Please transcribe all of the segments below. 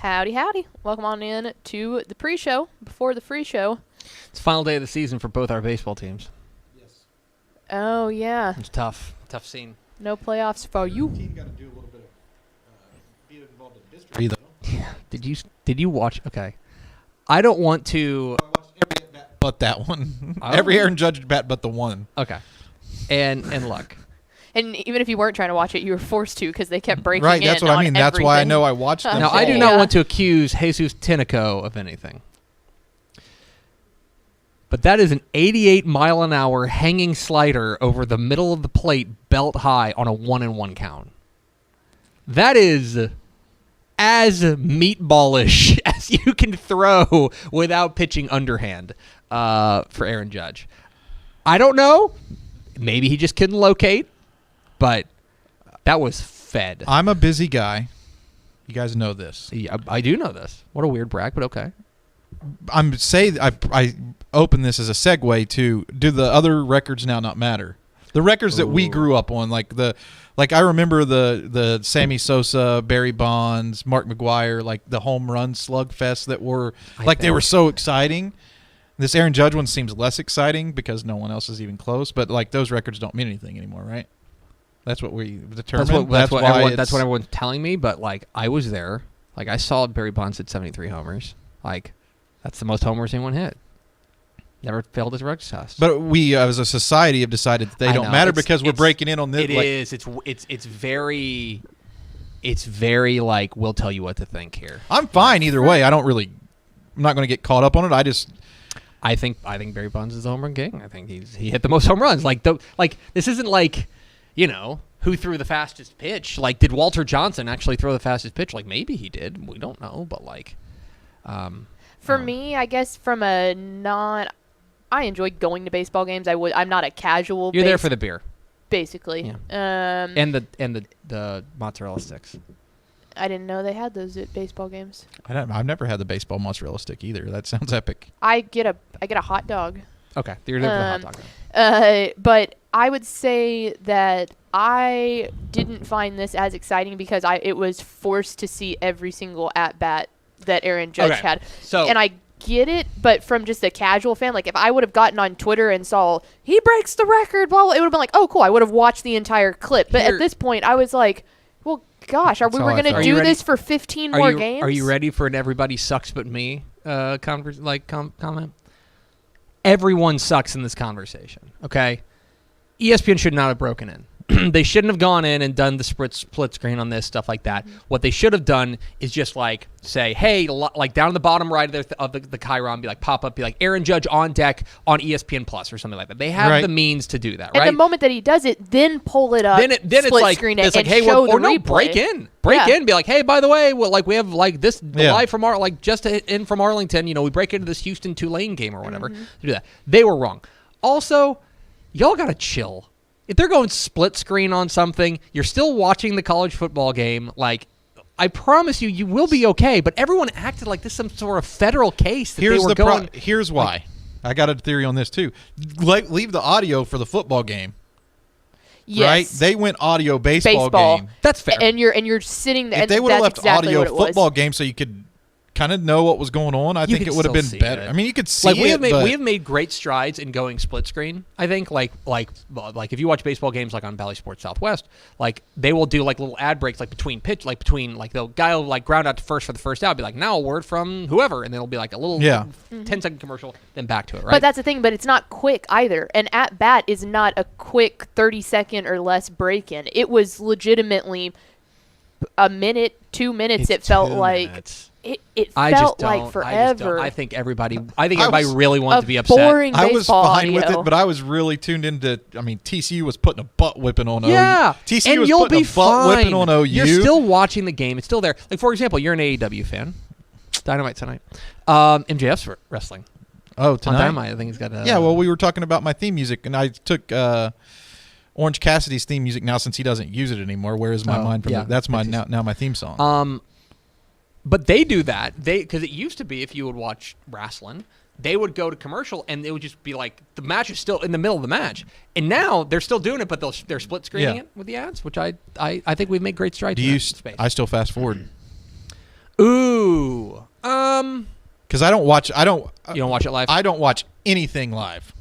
Howdy, howdy. Welcome on in to the pre-show, before the free show. It's the final day of the season for both our baseball teams. Yes. Oh, yeah. It's tough. Tough scene. No playoffs for you. Team got to do a little bit of being involved in district. Yeah. Did you watch? Okay. I don't want to. I watched every at bat but that one. Oh. Every Aaron Judge at bat but the one. Okay. And look. And even if you weren't trying to watch it, you were forced to because they kept breaking Right, in that's what I mean. That's why I know I watched them. Now, all. I do not Yeah. want to accuse Jesus Tinoco of anything. But that is an 88-mile-an-hour hanging slider over the middle of the plate, belt high, on a 1-1 count. That is as meatballish as you can throw without pitching underhand for Aaron Judge. I don't know. Maybe he just couldn't locate, but that was fed. I'm a busy guy. You guys know this. Yeah, I do know this. What a weird brag, but okay. I open this as a segue to, do the other records now not matter? The records that we grew up on, like I remember the Sammy Sosa, Barry Bonds, Mark McGwire, like the home run slugfest that were they were so exciting. This Aaron Judge one seems less exciting because no one else is even close, but like those records don't mean anything anymore, right? That's what we determined. That's what everyone's telling me, but like I was there. Like I saw Barry Bonds hit 73 homers. Like that's the most homers anyone hit. Never failed his rug test. But we, as a society, have decided that they don't matter because we're breaking in on this. It's very like we'll tell you what to think here. I'm fine either way. I'm not going to get caught up on it. I think Barry Bonds is the home run king. I think he hit the most home runs. Like this isn't like, who threw the fastest pitch? Like, did Walter Johnson actually throw the fastest pitch? Like, maybe he did. We don't know, but like, For me, I guess I enjoy going to baseball games. I'm not a casual. You're there for the beer, basically. Yeah. And the mozzarella sticks. I didn't know they had those at baseball games. I've never had the baseball mozzarella stick either. That sounds epic. I get a hot dog. Okay, you're there for the hot dog. But I would say that I didn't find this as exciting because it was forced to see every single at bat that Aaron Judge had. And I get it, but from just a casual fan, like if I would have gotten on Twitter and saw he breaks the record, blah, blah, it would have been like, oh, cool. I would have watched the entire clip. But at this point, I was like, well, gosh, we were going to do this for 15 more games? Are you ready for an everybody sucks but me comment? Everyone sucks in this conversation, okay? ESPN should not have broken in. They shouldn't have gone in and done the split screen on this, stuff like that. Mm-hmm. What they should have done is just like say, hey, like down in the bottom right of the Chiron, be like pop up, be like Aaron Judge on deck on ESPN Plus or something like that. They have the means to do that, right? And the moment that he does it, then pull it up, then it's like screen it's and like, hey, show the replay. break in, be like, hey, by the way, we have like this live from just in from Arlington. We break into this Houston Tulane game or whatever to do that. They were wrong. Also, y'all gotta chill. If they're going split screen on something, you're still watching the college football game. Like, I promise you will be okay. But everyone acted like this is some sort of federal case that Here's why. I got a theory on this too. Leave the audio for the football game. Yes. Right? They went audio baseball game. That's fair. And you're sitting there. If they would have left exactly audio football game so you could kind of know what was going on, I think it would have been better. I mean, you could see we have made great strides in going split screen. I think like if you watch baseball games like on Bally Sports Southwest, like they will do like little ad breaks like between the guy will like ground out to first for the first out, be like now a word from whoever, and then it'll be like a little 10-second commercial, then back to it. Right. But that's the thing. But it's not quick either. An at bat is not a quick 30-second or less break in. It was legitimately a minute, 2 minutes. It felt like. It felt like forever. I think everybody really wanted to be upset. Boring I was fine audio. with it, but I was really tuned into. I mean, TCU was putting a butt whipping on OU. Yeah, TCU and was you'll putting be a butt whipping on OU. You're still watching the game. It's still there. Like for example, you're an AEW fan. Dynamite tonight. MJF's wrestling. Oh, tonight. On Dynamite, I think he's got. Yeah, well, we were talking about my theme music, and I took Orange Cassidy's theme music now since he doesn't use it anymore. Where is my mind from? That's my now my theme song. But they do that. Because it used to be if you would watch wrestling, they would go to commercial and it would just be like the match is still in the middle of the match. And now they're still doing it, but they're split screening it with the ads, which I think we've made great strides in that space. I still fast forward. Ooh, Ooh. Because I don't watch. You don't watch it live? I don't watch anything live.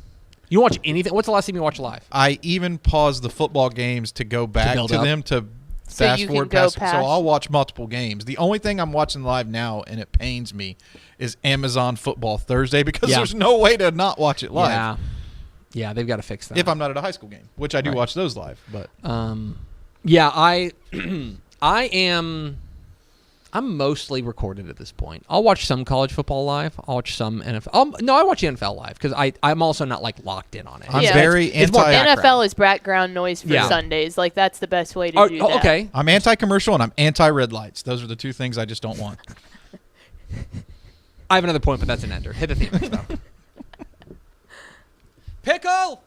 You don't watch anything? What's the last time you watched live? I even pause the football games to go back to them to fast forward past. So I'll watch multiple games. The only thing I'm watching live now, and it pains me, is Amazon Football Thursday because there's no way to not watch it live. Yeah, they've got to fix that. If I'm not at a high school game, which I do watch those live. But yeah, I'm mostly recorded at this point. I'll watch some college football live. I'll watch some NFL. No, I watch the NFL live because I'm also not like locked in on it. I'm very anti. NFL is background noise for Sundays. Like that's the best way to do that. Okay. I'm anti-commercial and I'm anti-red lights. Those are the two things I just don't want. I have another point, but that's an ender. Hit the theme music though. Pickle.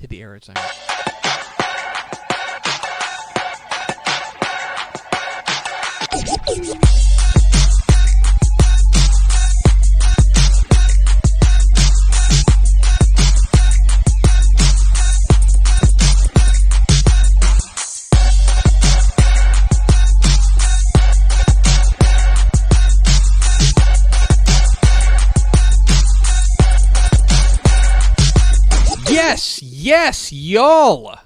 Hit the arrow sign. Yes, y'all.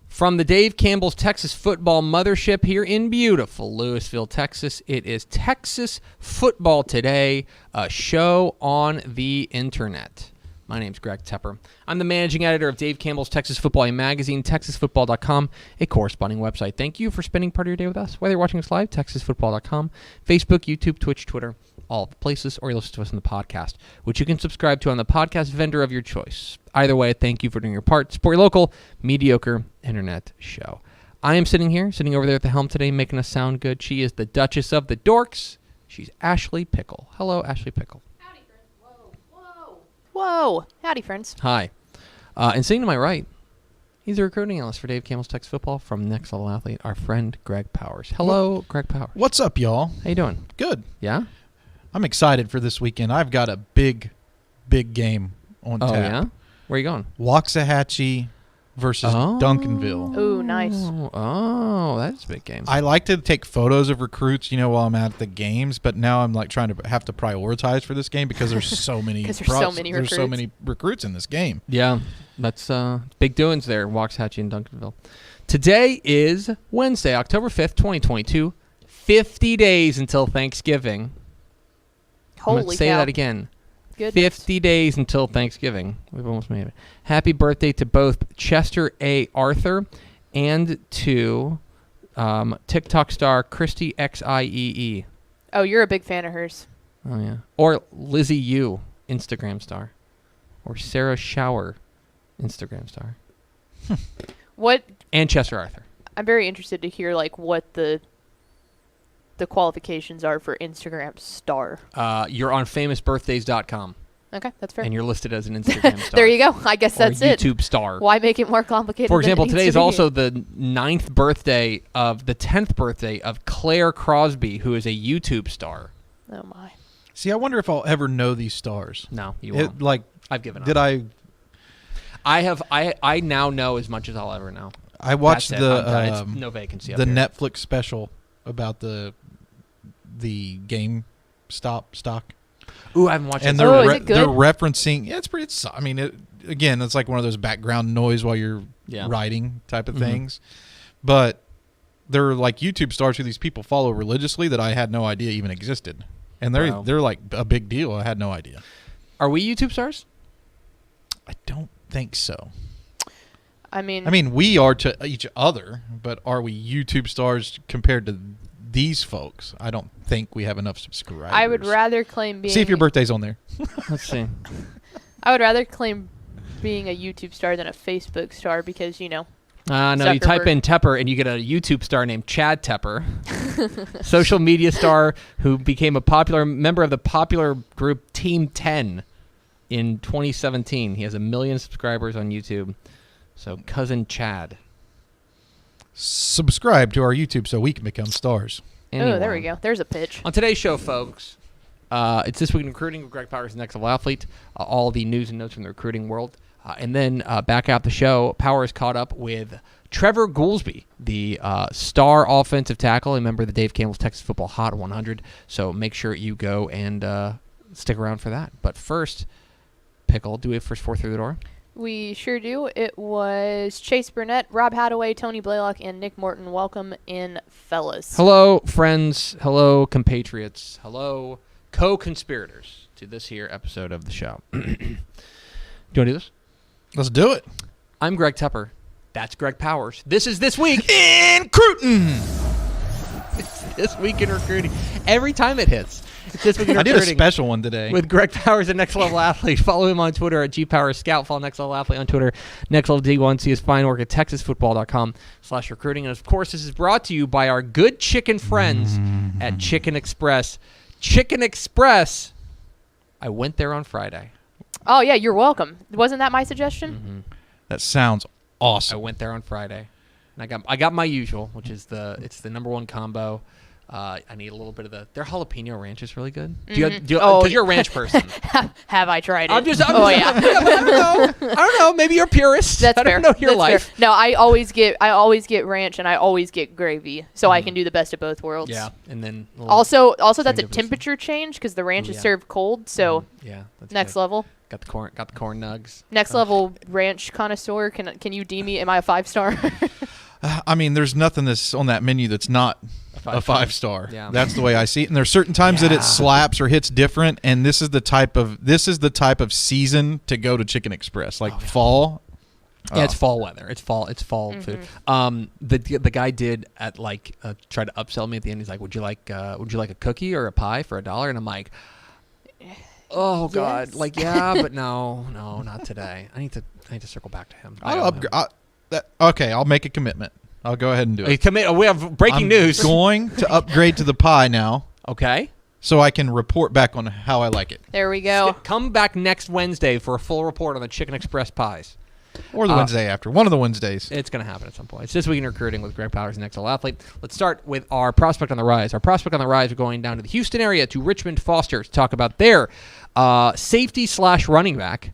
From the Dave Campbell's Texas Football Mothership here in beautiful Lewisville, Texas, it is Texas Football Today, a show on the internet. My name's Greg Tepper. I'm the managing editor of Dave Campbell's Texas Football magazine, texasfootball.com, a corresponding website. Thank you for spending part of your day with us, whether you're watching us live, texasfootball.com, Facebook, YouTube, Twitch, Twitter, all the places, or you listen to us on the podcast, which you can subscribe to on the podcast vendor of your choice. Either way, thank you for doing your part. Support your local, mediocre internet show. I am sitting over there at the helm today, making us sound good. She is the Duchess of the Dorks. She's Ashley Pickle. Hello, Ashley Pickle. Howdy, friends. Whoa. Howdy, friends. Hi. And sitting to my right, he's a recruiting analyst for Dave Campbell's Texas Football from Next Level Athlete, our friend Greg Powers. Hello, Greg Powers. What's up, y'all? How you doing? Good. Yeah? I'm excited for this weekend. I've got a big game on tap. Oh, yeah? Where are you going? Waxahachie versus Duncanville. Ooh, nice. Oh, that's a big game. I like to take photos of recruits, while I'm at the games, but now I'm like trying to have to prioritize for this game because there's so many recruits. so many recruits in this game. Yeah, that's big doings there, Waxahachie and Duncanville. Today is Wednesday, October 5th, 2022. 50 days until Thanksgiving. Holy I'm going to say that again. Goodness. 50 days until Thanksgiving. We've almost made it. Happy birthday to both Chester A. Arthur and to TikTok star Christy XIEE. Oh, you're a big fan of hers. Oh, yeah. Or Lizzie U, Instagram star. Or Sarah Shower, Instagram star. What? And Chester Arthur. I'm very interested to hear what the qualifications are for Instagram star. You're on famousbirthdays.com. Okay, that's fair. And you're listed as an Instagram star. There you go. I guess that's it. YouTube star. Why make it more complicated? For example, today is also the 10th birthday of Claire Crosby, who is a YouTube star. Oh, my. See, I wonder if I'll ever know these stars. No, you won't. I've given up. Did I? I now know as much as I'll ever know. I watched it's no vacancy. The Netflix special about the GameStop stock. Ooh, I haven't watched it. And is it good? They're referencing. Yeah, it's pretty. It's like one of those background noise while you're writing type of things. But they're like YouTube stars who these people follow religiously that I had no idea even existed, and they're like a big deal. I had no idea. Are we YouTube stars? I don't think so. I mean, we are to each other, but are we YouTube stars compared to these folks? I don't think we have enough subscribers. I would rather claim being... See if your birthday's on there. Let's see. I would rather claim being a YouTube star than a Facebook star because, No, you type in Tepper and you get a YouTube star named Chad Tepper. Social media star who became a popular member of the popular group Team 10 in 2017. He has 1 million subscribers on YouTube. So, Cousin Chad. Subscribe to our YouTube so we can become stars. Oh, there we go. There's a pitch. On today's show, folks, it's This Week in Recruiting with Greg Powers, Next Level Athlete. All the news and notes from the recruiting world. And then back out the show, Powers caught up with Trevor Goosby, the star offensive tackle, a member of the Dave Campbell's Texas Football Hot 100. So make sure you go and stick around for that. But first, Pickle, do we have first four through the door? We sure do. It was Chase Burnett, Rob Hadaway, Tony Blaylock, and Nick Morton. Welcome in, fellas. Hello, friends. Hello, compatriots. Hello, co-conspirators to this here episode of the show. Do you want to do this? Let's do it. I'm Greg Tepper. That's Greg Powers. This is This Week in Recruiting. It's This Week in Recruiting. Every time it hits. It's This Week in Recruiting. I did a special one today. With Greg Powers at Next Level Athlete. Follow him on Twitter at GPowersScout. Follow Next Level Athlete on Twitter. Next Level D1. See his fine work at TexasFootball.com/recruiting. And of course, this is brought to you by our good chicken friends at Chicken Express. Chicken Express. I went there on Friday. Oh, yeah, you're welcome. Wasn't that my suggestion? Mm-hmm. That sounds awesome. I went there on Friday, and I got my usual, which is it's the number one combo. I need a little bit of their jalapeno ranch is really good. Mm-hmm. Because you're a ranch person. Have I tried it? I don't know. Maybe you're a purist. That's fair. I don't know your That's life. Fair. No, I always get ranch and I always get gravy, so I can do the best of both worlds. Yeah, and then also that's a temperature change because the ranch is served cold. So that's next good. level. Got the corn nugs. Next level ranch connoisseur. Can you deem me? Am I a 5-star? I mean, there's nothing that's on that menu that's not a 5-star. Yeah. That's the way I see it. And there's certain times that it slaps or hits different. And this is the type of season to go to Chicken Express, like fall. Yeah, it's fall weather. It's fall food. The guy did try to upsell me at the end. He's like, "Would you like a cookie or a pie for $1?" And I'm like, "Oh God, yes. but no, not today. I need to circle back to him." Okay, I'll make a commitment. I'll go ahead and do it. We have breaking news. I'm going to upgrade to the pie now. Okay. So I can report back on how I like it. There we go. Come back next Wednesday for a full report on the Chicken Express pies. Or the Wednesday after. One of the Wednesdays. It's going to happen at some point. It's This Week in Recruiting with Greg Powers and Next Level Athlete. Let's start with our prospect on the rise. Our prospect on the rise, we're going down to the Houston area to Richmond Foster to talk about their safety/running back,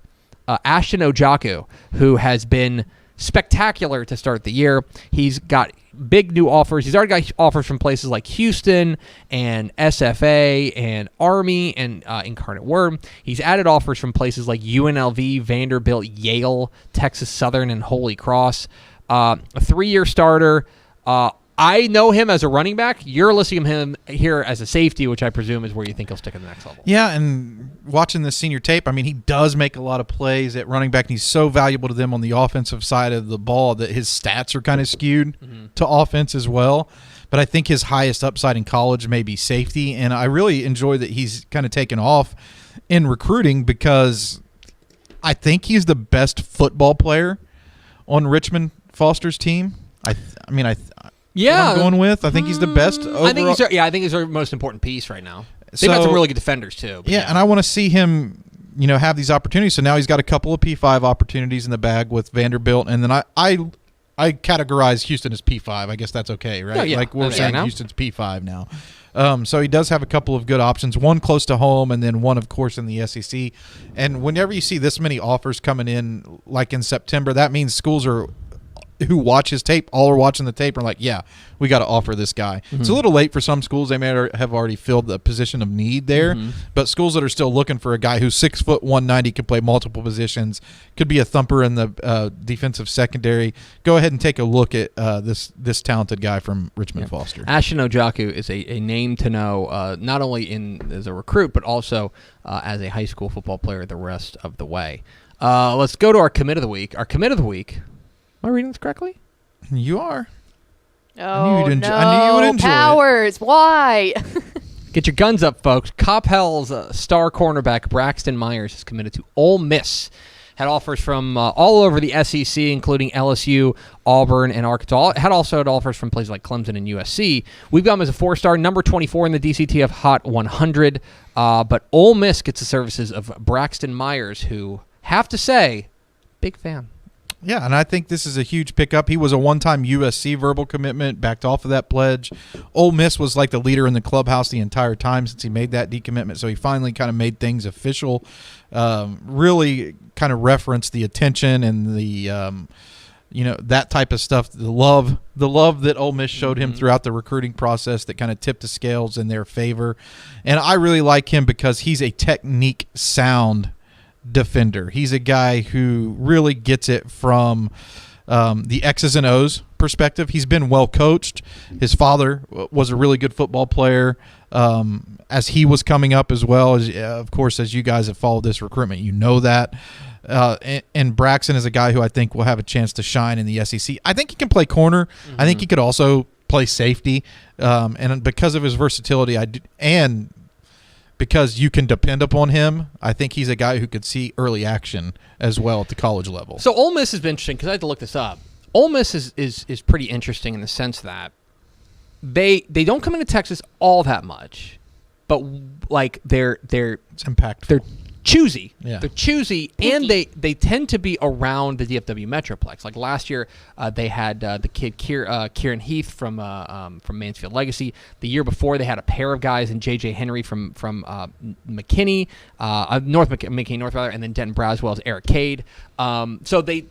Ashton Ojaku, who has been spectacular to start the year. He's got big new offers. He's already got offers from places like Houston and SFA and Army and Incarnate Word. He's added offers from places like UNLV, Vanderbilt, Yale, Texas Southern, and Holy Cross. A 3-year starter. I know him as a running back. You're listing him here as a safety, which I presume is where you think he'll stick at the next level. Yeah, and watching this senior tape, I mean, he does make a lot of plays at running back, and he's so valuable to them on the offensive side of the ball that his stats are kind of skewed to offense as well. But I think his highest upside in college may be safety, and I really enjoy that he's kind of taken off in recruiting because I think he's the best football player on Richmond Foster's team. I'm going with. I think he's the best overall. I think he's our most important piece right now. They've got some really good defenders too. Yeah, and I want to see him, have these opportunities. So now he's got a couple of P5 opportunities in the bag with Vanderbilt, and then I categorize Houston as P5. I guess that's okay, right? Oh, yeah. Like we're saying Houston's P5 now. So he does have a couple of good options, one close to home and then one, of course, in the SEC. And whenever you see this many offers coming in, like in September, that means schools who watch his tape, all are watching the tape, are like, yeah, we got to offer this guy. It's a little late for some schools. They may have already filled the position of need there, but schools that are still looking for a guy who's 6 foot 190, can play multiple positions, could be a thumper in the defensive secondary. Go ahead and take a look at this talented guy from Richmond Foster. Ashton Ojaku is a name to know, not only as a recruit, but also as a high school football player the rest of the way. Let's go to our commit of the week. Our commit of the week. Am I reading this correctly? Oh, You are. I knew you would enjoy Powers, why? Get your guns up, folks. Coppell's star cornerback Braxton Myers is committed to Ole Miss. Had offers from all over the SEC, including LSU, Auburn, and Arkansas. Had offers from places like Clemson and USC. We've got him as a 4-star, number 24 in the DCTF Hot 100. But Ole Miss gets the services of Braxton Myers, who, have to say, big fan. Yeah, and I think this is a huge pickup. He was a one-time USC verbal commitment, backed off of that pledge. Ole Miss was like the leader in the clubhouse the entire time since he made that decommitment, so he finally kind of made things official. Really kind of referenced the attention and the that type of stuff, the love that Ole Miss showed him throughout the recruiting process that kind of tipped the scales in their favor. And I really like him because he's a technique sound defender. He's a guy who really gets it from the X's and O's perspective. He's been well coached. His father was a really good football player as he was coming up as well. As of course, as you guys have followed this recruitment, you know that. And Braxton is a guy who I think will have a chance to shine in the SEC. I think he can play corner. I think he could also play safety. And because of his versatility, and because you can depend upon him, I think he's a guy who could see early action as well at the college level. So Ole Miss has been interesting because I had to look this up. Ole Miss is pretty interesting in the sense that they don't come into Texas all that much, but like they're it's impactful. They're choosy. Yeah. They're choosy, and they tend to be around the DFW Metroplex. Like last year, they had the kid Kieran Heath from Mansfield Legacy. The year before, they had a pair of guys in J.J. Henry from McKinney, McKinney North rather, and then Denton Braswell's Eric Cade. So they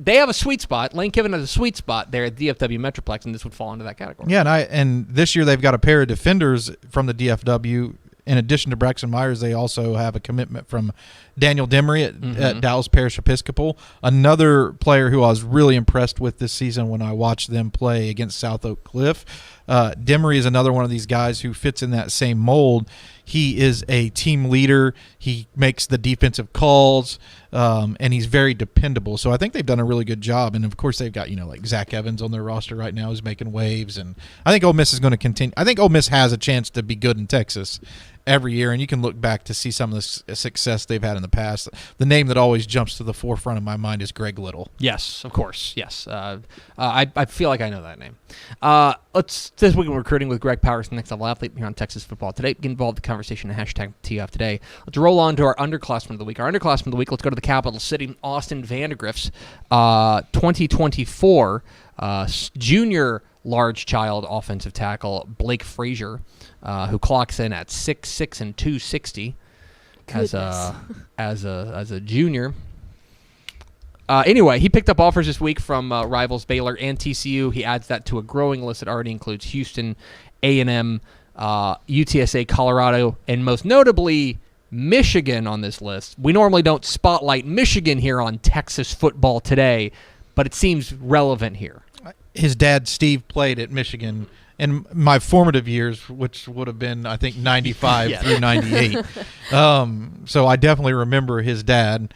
have a sweet spot. Lane Kiffin has a sweet spot there at DFW Metroplex, and this would fall into that category. Yeah, and this year they've got a pair of defenders from the DFW. In addition to Braxton Myers, they also have a commitment from Daniel Demery at Dallas Parish Episcopal, another player who I was really impressed with this season when I watched them play against South Oak Cliff. Demery is another one of these guys who fits in that same mold. He is a team leader. He makes the defensive calls, and he's very dependable. So I think they've done a really good job. And, of course, they've got, like Zach Evans on their roster right now who's making waves. And I think Ole Miss is going to continue. I think Ole Miss has a chance to be good in Texas every year, and you can look back to see some of the success they've had in the past. The name that always jumps to the forefront of my mind is Greg Little. Yes, of course. Yes. I feel like I know that name. This week in recruiting with Greg Powers, Next Level Athlete here on Texas Football Today. Get involved in the conversation at #TF Today. Let's roll on to our underclassmen of the week. Our underclassmen of the week, let's go to the capital city, Austin Vandegrift's 2024 junior large child offensive tackle Blake Frazier, who clocks in at 6'6" and 260 as a junior. Anyway, he picked up offers this week from rivals Baylor and TCU. He adds that to a growing list that already includes Houston, A&M, UTSA, Colorado, and most notably Michigan on this list. We normally don't spotlight Michigan here on Texas Football Today, but it seems relevant here. His dad, Steve, played at Michigan in my formative years, which would have been, I think, 95 through 98. So I definitely remember his dad.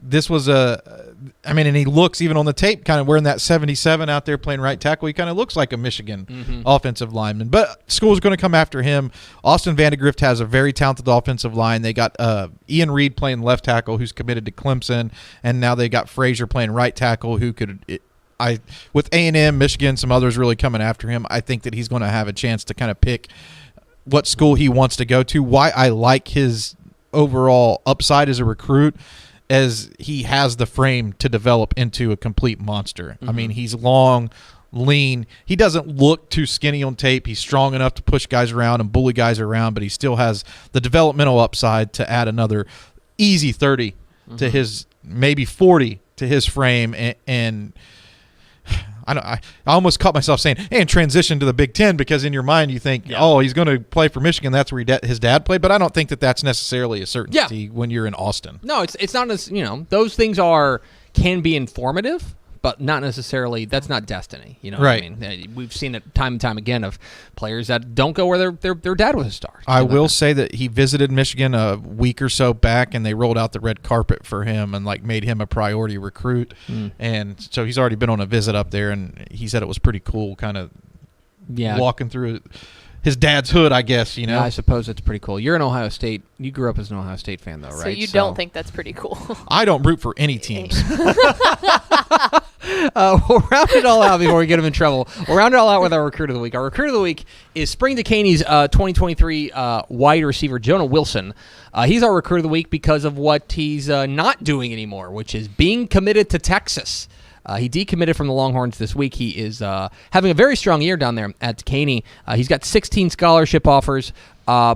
This was and he looks, even on the tape, kind of wearing that 77 out there playing right tackle. He kind of looks like a Michigan offensive lineman. But school's going to come after him. Austin Vandegrift has a very talented offensive line. They got Ian Reed playing left tackle, who's committed to Clemson, and now they got Frazier playing right tackle, who could with A&M, Michigan, some others really coming after him. I think that he's going to have a chance to kind of pick what school he wants to go to. Why I like his overall upside as a recruit, as he has the frame to develop into a complete monster. I mean, he's long, lean. He doesn't look too skinny on tape. He's strong enough to push guys around and bully guys around, but he still has the developmental upside to add another easy 30 to his, maybe 40 to his frame. And I almost caught myself saying, and transition to the Big Ten, because in your mind you think, he's going to play for Michigan. That's where his dad played. But I don't think that that's necessarily a certainty when you're in Austin. No, it's not as, those things can be informative, but not necessarily, that's not destiny. You know right. what I mean? We've seen it time and time again of players that don't go where their dad was a star. I will say that he visited Michigan a week or so back, and they rolled out the red carpet for him and made him a priority recruit. And so he's already been on a visit up there, and he said it was pretty cool kind of walking through his dad's hood, I guess, Yeah, I suppose it's pretty cool. You're an Ohio State. You grew up as an Ohio State fan, though, right? So you don't think that's pretty cool? I don't root for any teams. We'll round it all out before we get him in trouble. We'll round it all out with our recruit of the week. Our recruit of the week is Spring Decaney's 2023 wide receiver, Jonah Wilson. He's our recruit of the week because of what he's not doing anymore, which is being committed to Texas. He decommitted from the Longhorns this week. He is having a very strong year down there at Decaney. He's got 16 scholarship offers.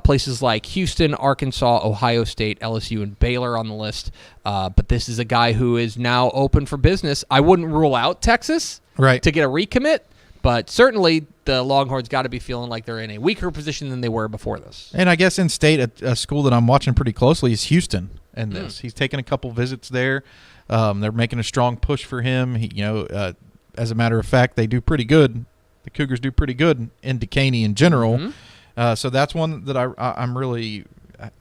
Places like Houston, Arkansas, Ohio State, LSU, and Baylor on the list. But this is a guy who is now open for business. I wouldn't rule out Texas to get a recommit, but certainly the Longhorns got to be feeling like they're in a weaker position than they were before this. And I guess in state, a school that I'm watching pretty closely is Houston. And this, he's taken a couple visits there. They're making a strong push for him. As a matter of fact, they do pretty good. The Cougars do pretty good in Decaney in general. Mm-hmm. So that's one that I'm really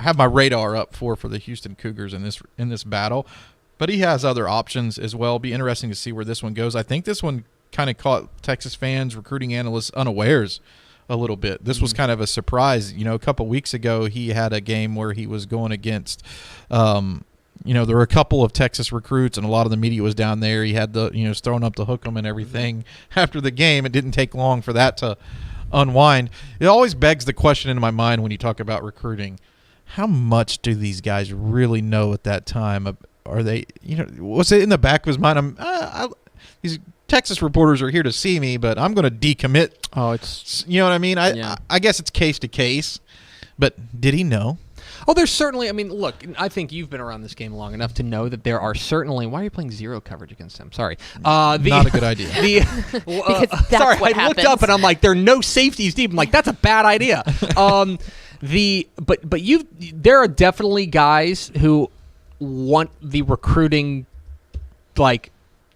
have my radar up for the Houston Cougars in this battle. But he has other options as well. Be interesting to see where this one goes. I think this one kind of caught Texas fans, recruiting analysts unawares a little bit. This was kind of a surprise. A couple weeks ago he had a game where he was going against there were a couple of Texas recruits, and a lot of the media was down there. He had was throwing up the hook 'em and everything after the game. It didn't take long for that to unwind. It always begs the question in my mind when you talk about recruiting, how much do these guys really know at that time? Are they, was it in the back of his mind? These Texas reporters are here to see me, but I'm going to decommit. Oh, it's, you know what I mean? I guess it's case to case, but did he know? Oh, there's certainly, look, I think you've been around this game long enough to know that there are certainly, why are you playing zero coverage against him? Sorry. Not a good idea. Because that's sorry, what I happens. looked up and I'm like, there are no safeties deep. I'm like, that's a bad idea. There are definitely guys who want the recruiting,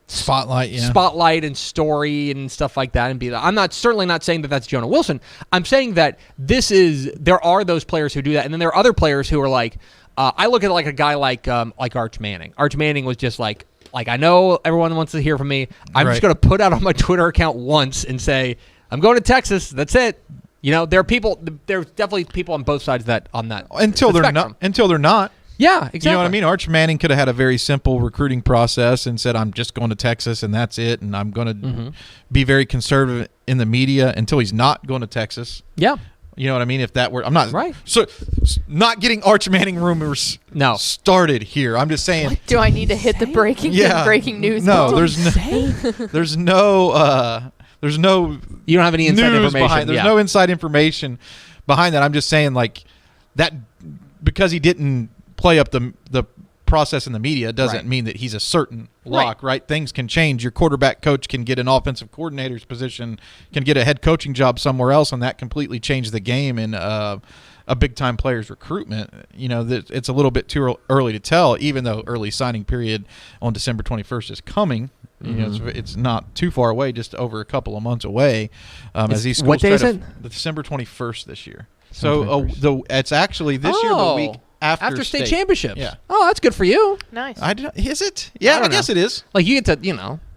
spotlight and story and stuff like that, and be that. I'm certainly not saying that that's Jonah Wilson. I'm saying that there are those players who do that, and then there are other players who are like, I look at a guy like Arch Manning. Arch Manning was just like I know everyone wants to hear from me. I'm just going to put out on my Twitter account once and say I'm going to Texas. That's it. There are people. There's definitely people on both sides on that until they're not. Yeah, exactly. You know what I mean? Arch Manning could have had a very simple recruiting process and said, I'm just going to Texas and that's it, and I'm going to be very conservative in the media until he's not going to Texas. Yeah. You know what I mean? If that were – I'm not – So not getting Arch Manning rumors started here. I'm just saying – What, do I need to hit the breaking news? No, there's no – you don't have any inside information. There's no inside information behind that. I'm just saying that because he didn't – play up the process in the media doesn't mean that he's a certain lock, right? Things can change. Your quarterback coach can get an offensive coordinator's position, can get a head coaching job somewhere else, and that completely changed the game in a big-time player's recruitment. It's a little bit too early to tell, even though early signing period on December 21st is coming. It's not too far away, just over a couple of months away. As these schools what day is it? December 21st this year. So it's actually this year the week after state championship. Yeah. Oh, that's good for you. Nice. Is it? Yeah, I guess it is. You get to,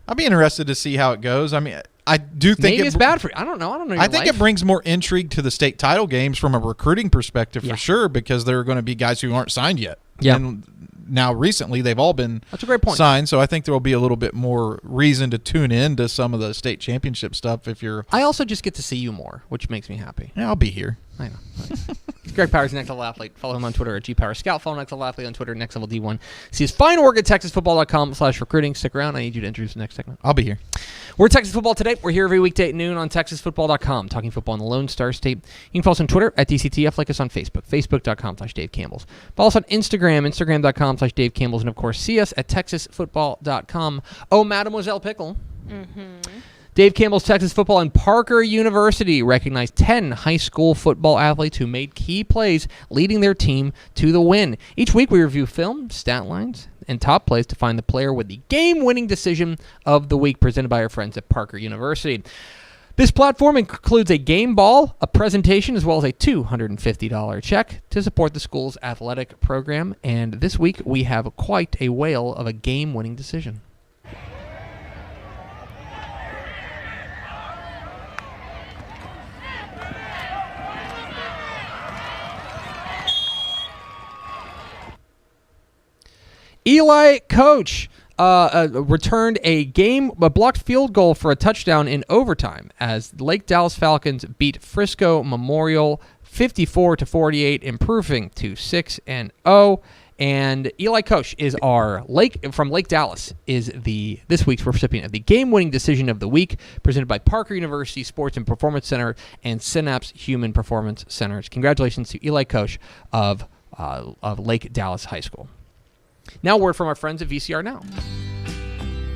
I'd be interested to see how it goes. I do think maybe it's bad for you. I don't know. I think it brings more intrigue to the state title games from a recruiting perspective for sure, because there are going to be guys who aren't signed yet. Yeah. And now recently they've all been That's a great point. signed, so I think there will be a little bit more reason to tune in to some of the state championship stuff if you're... I also just get to see you more, which makes me happy. Yeah, I'll be here. I know. Greg Powers, Next Level Athlete. Follow him on Twitter at GPowerScout. Follow Next Level Athlete on Twitter, Next Level D1. See his fine work at TexasFootball.com/recruiting. Stick around. I need you to introduce the next segment. I'll be here. We're Texas Football Today. We're here every weekday at noon on TexasFootball.com, talking football in the Lone Star State. You can follow us on Twitter at DCTF. Like us on Facebook, Facebook.com/Dave Campbell's. Follow us on Instagram, Instagram.com/Dave Campbell's. And, of course, see us at TexasFootball.com. Oh, Mademoiselle Pickle. Dave Campbell's Texas Football and Parker University recognized 10 high school football athletes who made key plays, leading their team to the win. Each week we review film, stat lines, and top plays to find the player with the game-winning decision of the week, presented by our friends at Parker University. This platform includes a game ball, a presentation, as well as a $250 check to support the school's athletic program. And this week we have quite a whale of a game-winning decision. Eli Coach returned a blocked field goal for a touchdown in overtime as Lake Dallas Falcons beat Frisco Memorial 54-48, improving to 6-0. And Eli Koch is from Lake Dallas is this week's recipient of the game-winning decision of the week, presented by Parker University Sports and Performance Center and Synapse Human Performance Centers. Congratulations to Eli Koch of Lake Dallas High School. Now, word from our friends at VCR Now.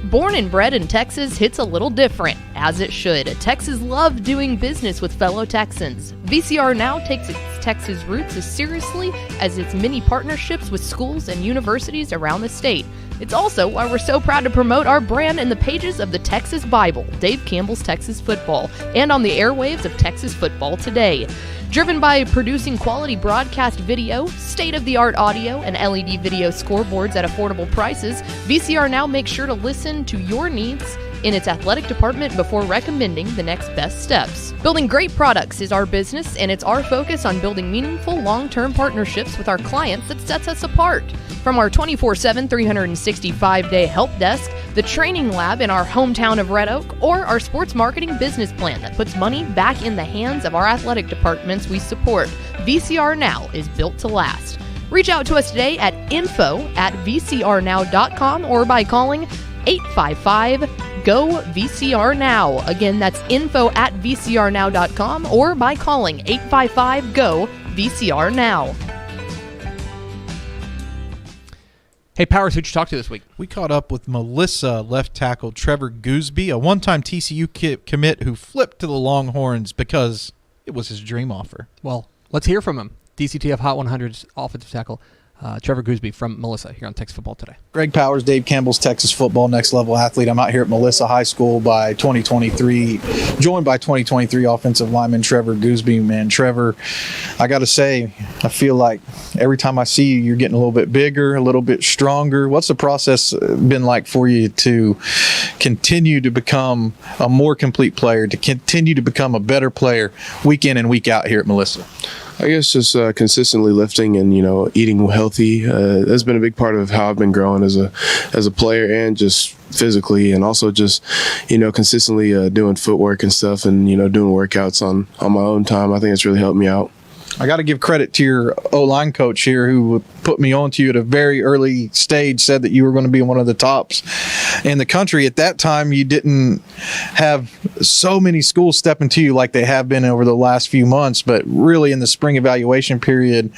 Born and bred in Texas hits a little different, as it should. Texans love doing business with fellow Texans. VCR Now takes its Texas roots as seriously as its many partnerships with schools and universities around the state. It's also why we're so proud to promote our brand in the pages of the Texas Bible, Dave Campbell's Texas Football, and on the airwaves of Texas Football Today. Driven by producing quality broadcast video, state-of-the-art audio, and LED video scoreboards at affordable prices, VCR Now makes sure to listen to your needs in its athletic department before recommending the next best steps. Building great products is our business, and it's our focus on building meaningful, long-term partnerships with our clients that sets us apart. From our 24/7, 365-day help desk, the training lab in our hometown of Red Oak, or our sports marketing business plan that puts money back in the hands of our athletic departments we support, VCR Now is built to last. Reach out to us today at info@vcrnow.com or by calling 855-GO-VCR-NOW. Again, that's info@vcrnow.com or by calling 855-GO-VCR-NOW. Hey, Powers, who'd you talk to this week? We caught up with Melissa left tackle Trevor Goosby, a one-time TCU commit who flipped to the Longhorns because it was his dream offer. Well, let's hear from him. DCTF Hot 100's offensive tackle, Trevor Goosby from Melissa here on Texas Football Today. Greg Powers, Dave Campbell's Texas Football Next Level Athlete. I'm out here at Melissa High School by 2023, joined by 2023 offensive lineman Trevor Goosby. Man, Trevor, I got to say, I feel like every time I see you, you're getting a little bit bigger, a little bit stronger. What's the process been like for you to continue to become a more complete player, to continue to become a better player week in and week out here at Melissa? I guess just consistently lifting and eating healthy has been a big part of how I've been growing as a player and just physically, and also just consistently doing footwork and stuff and doing workouts on my own time. I think it's really helped me out. I got to give credit to your O-line coach here who put me on to you at a very early stage, said that you were going to be one of the tops in the country. At that time, you didn't have so many schools stepping to you like they have been over the last few months, but really in the spring evaluation period,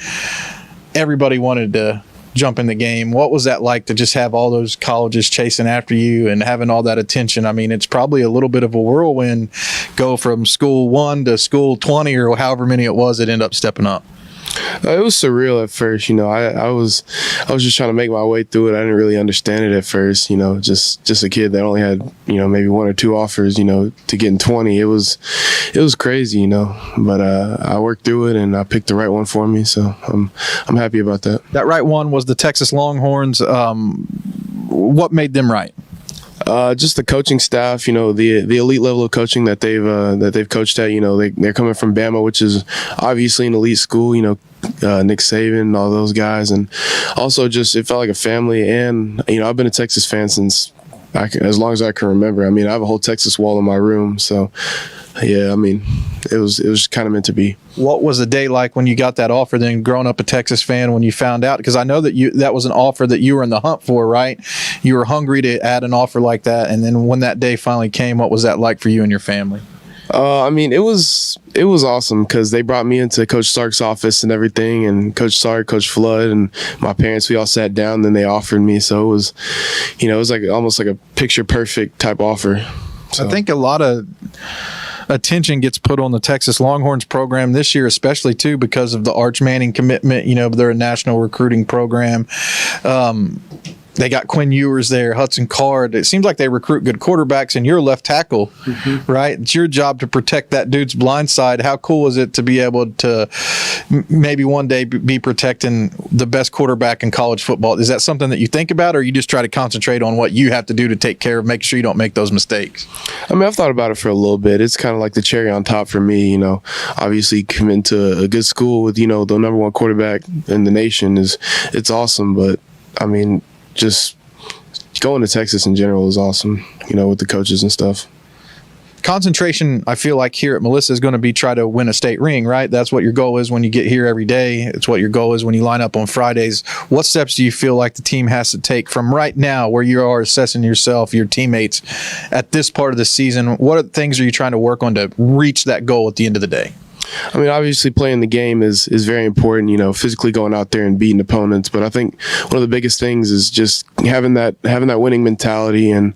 everybody wanted to jump in the game. What was that like to just have all those colleges chasing after you and having all that attention? I mean, it's probably a little bit of a whirlwind, go from school 1 to school 20 or however many it was that end up stepping up. It was surreal at first, I was just trying to make my way through it. I didn't really understand it at first, just a kid that only had, maybe 1 or 2 offers, to get in 20. It was crazy, but I worked through it and I picked the right one for me. So I'm happy about that. That right one was the Texas Longhorns. What made them right? Just the coaching staff, the elite level of coaching that they've coached at. They're coming from Bama, which is obviously an elite school. Nick Saban, all those guys, and also just it felt like a family. And I've been a Texas fan since as long as I can remember. I mean, I have a whole Texas wall in my room, so yeah. I mean, it was kind of meant to be. What was the day like when you got that offer? Then, growing up a Texas fan, when you found out, because I know that was an offer that you were in the hunt for, right? You were hungry to add an offer like that, and then when that day finally came, what was that like for you and your family? I mean, it was awesome because they brought me into Coach Sark's office and everything, and Coach Sark, Coach Flood, and my parents. We all sat down, then they offered me. So it was, it was like almost like a picture perfect type offer. So. I think a lot of attention gets put on the Texas Longhorns program this year, especially too because of the Arch Manning commitment. They're a national recruiting program. They got Quinn Ewers there, Hudson Card. It seems like they recruit good quarterbacks, and you're a left tackle, right? It's your job to protect that dude's blind side. How cool is it to be able to maybe one day be protecting the best quarterback in college football? Is that something that you think about, or you just try to concentrate on what you have to do to take care of, make sure you don't make those mistakes? I mean, I've thought about it for a little bit. It's kind of like the cherry on top for me, Obviously, coming to a good school with, the number 1 quarterback in the nation it's awesome. But, I mean, just going to Texas in general is awesome, with the coaches and stuff. Concentration, I feel like here at Melissa is going to be try to win a state ring, right? That's what your goal is when you get here every day. It's what your goal is when you line up on Fridays. What steps do you feel like the team has to take from right now where you are assessing yourself, your teammates at this part of the season? What things are you trying to work on to reach that goal at the end of the day? I mean, obviously playing the game is very important, physically going out there and beating opponents. But I think one of the biggest things is just having that winning mentality and,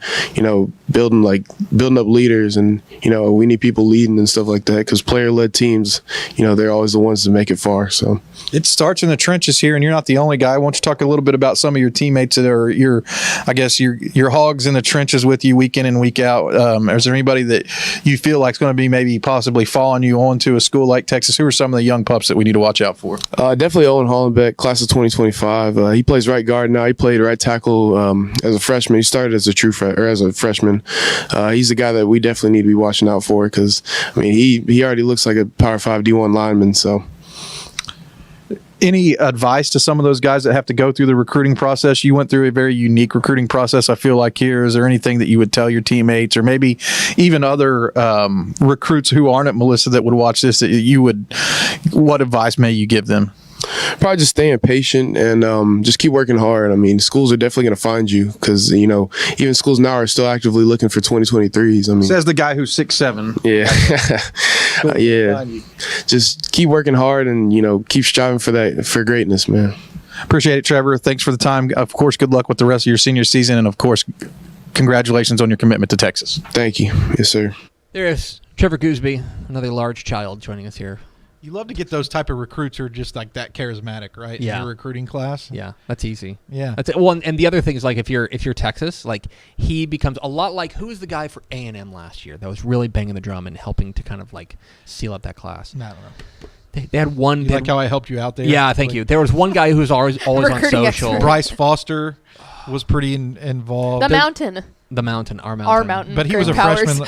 building up leaders. And, we need people leading and stuff like that because player-led teams, they're always the ones that make it far. So it starts in the trenches here, and you're not the only guy. Why don't you talk a little bit about some of your teammates that are your hogs in the trenches with you week in and week out? Is there anybody that you feel like is going to be maybe possibly following you on to a school like Texas? Who are some of the young pups that we need to watch out for? Definitely Owen Hollenbeck, class of 2025. He plays right guard now. He played right tackle as a freshman. He started as a freshman. He's the guy that we definitely need to be watching out for because, he already looks like a Power 5 D1 lineman. So. Any advice to some of those guys that have to go through the recruiting process? You went through a very unique recruiting process, I feel like here. Is there anything that you would tell your teammates or maybe even other recruits who aren't at Melissa that would watch this what advice may you give them? Probably just staying patient and just keep working hard. Schools are definitely going to find you because, even schools now are still actively looking for 2023s. Says the guy who's 6'7". Yeah. Yeah. Just keep working hard and, keep striving for greatness, man. Appreciate it, Trevor. Thanks for the time. Of course, good luck with the rest of your senior season. And, of course, congratulations on your commitment to Texas. Thank you. Yes, sir. There is Trevor Goosby, another large child joining us here. You love to get those type of recruits who are just like that charismatic, right? Yeah. In your recruiting class. Yeah, that's easy. Yeah. That's it. Well, and the other thing is if you're Texas, he becomes a lot like who was the guy for A&M last year that was really banging the drum and helping to kind of seal up that class. I don't know. They had one. You like how I helped you out there? Yeah, thank you. There was one guy who was always on social. Bryce Foster was pretty involved. The mountain, our mountain. But he was a freshman.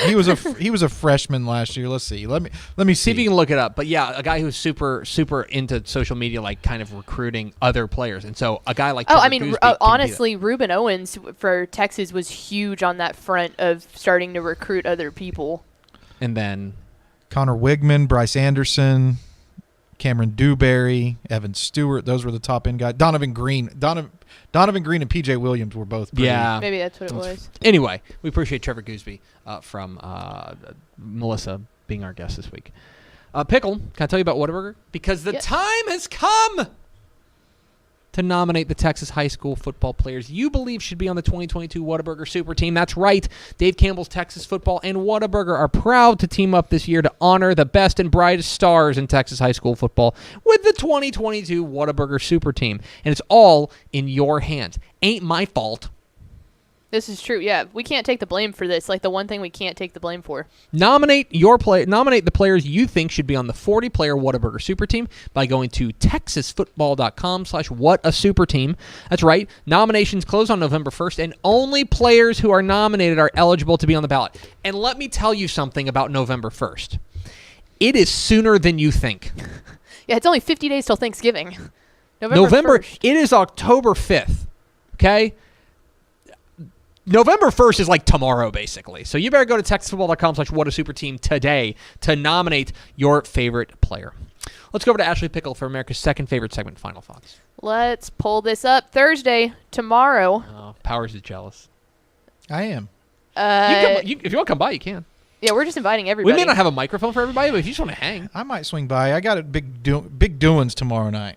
He was a freshman last year. Let's see. Let me see if you can look it up. But yeah, a guy who's super into social media, kind of recruiting other players. And so a guy like honestly, Ruben Owens for Texas was huge on that front of starting to recruit other people. And then Connor Wigman, Bryce Anderson, Cameron Dewberry, Evan Stewart. Those were the top end guys. Donovan Green and P.J. Williams were both pretty. Yeah. Maybe that's what it was. Anyway, we appreciate Trevor Goosby from Melissa being our guest this week. Pickle, can I tell you about Whataburger? Because the time has come to nominate the Texas high school football players you believe should be on the 2022 Whataburger Super Team. That's right. Dave Campbell's Texas Football and Whataburger are proud to team up this year to honor the best and brightest stars in Texas high school football with the 2022 Whataburger Super Team. And it's all in your hands. Ain't my fault. This is true. Yeah, we can't take the blame for this. The one thing we can't take the blame for. Nominate the players you think should be on the 40-player Whataburger Super Team by going to texasfootball.com/whatasuperteam. That's right. Nominations close on November 1st, and only players who are nominated are eligible to be on the ballot. And let me tell you something about November 1st. It is sooner than you think. Yeah, it's only 50 days till Thanksgiving. November 1st. It is October 5th. Okay? November 1st is tomorrow, basically. So you better go to texasfootball.com/whatasuperteam today to nominate your favorite player. Let's go over to Ashley Pickle for America's second favorite segment, Final Thoughts. Let's pull this up. Thursday, tomorrow. Oh, Powers is jealous. I am. If you want to come by, you can. Yeah, we're just inviting everybody. We may not have a microphone for everybody, but if you just want to hang. I might swing by. I got a big doings tomorrow night.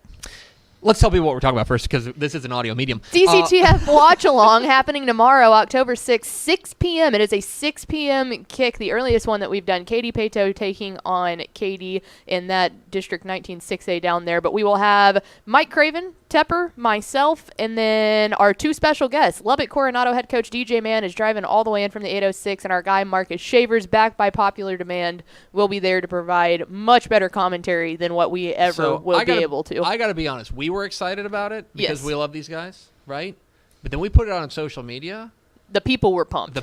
Let's tell people what we're talking about first because this is an audio medium. DCTF watch-along happening tomorrow, October 6th, 6 p.m. It is a 6 p.m. kick, the earliest one that we've done. Katie Pato taking on Katie in that District 19 6A down there. But we will have Mike Craven, Tepper, myself, and then our two special guests. Lubbock Coronado head coach DJ Mann is driving all the way in from the 806, and our guy Marcus Shavers, backed by popular demand, will be there to provide much better commentary than what we ever will be able to. I got to be honest. We were excited about it because we love these guys, right? But then we put it on social media. The people were pumped.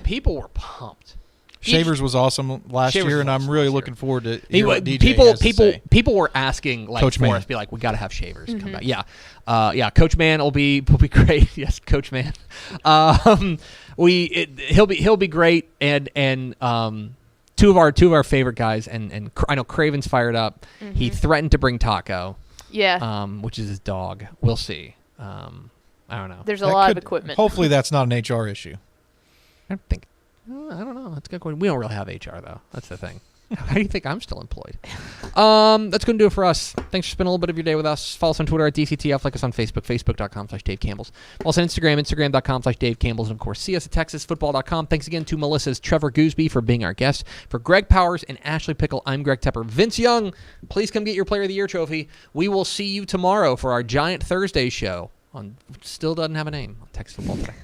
Shavers was awesome last Shavers year, was and I'm awesome really last looking forward to He- hear what DJ has to say. people were asking like Coach for Man. us, be like, we got to have Shavers come back. Yeah, Coach Man will be great. Yes, Coach Man. He'll be great, and two of our favorite guys, and I know Craven's fired up. He threatened to bring Taco. Yeah. Which is his dog. We'll see. I don't know. There's a lot of equipment. Hopefully, that's not an HR issue. I don't know. That's a good question. We don't really have HR though. That's the thing. How do you think I'm still employed? That's going to do it for us. Thanks for spending a little bit of your day with us. Follow us on Twitter at DCTF. Like us on Facebook, facebook.com/Dave Campbell's. Follow us on Instagram, instagram.com/Dave Campbell's. And, of course, see us at texasfootball.com. Thanks again to Melissa's Trevor Goosby for being our guest. For Greg Powers and Ashley Pickle, I'm Greg Tepper. Vince Young, please come get your Player of the Year trophy. We will see you tomorrow for our Giant Thursday show. Still doesn't have a name on Texas Football Today.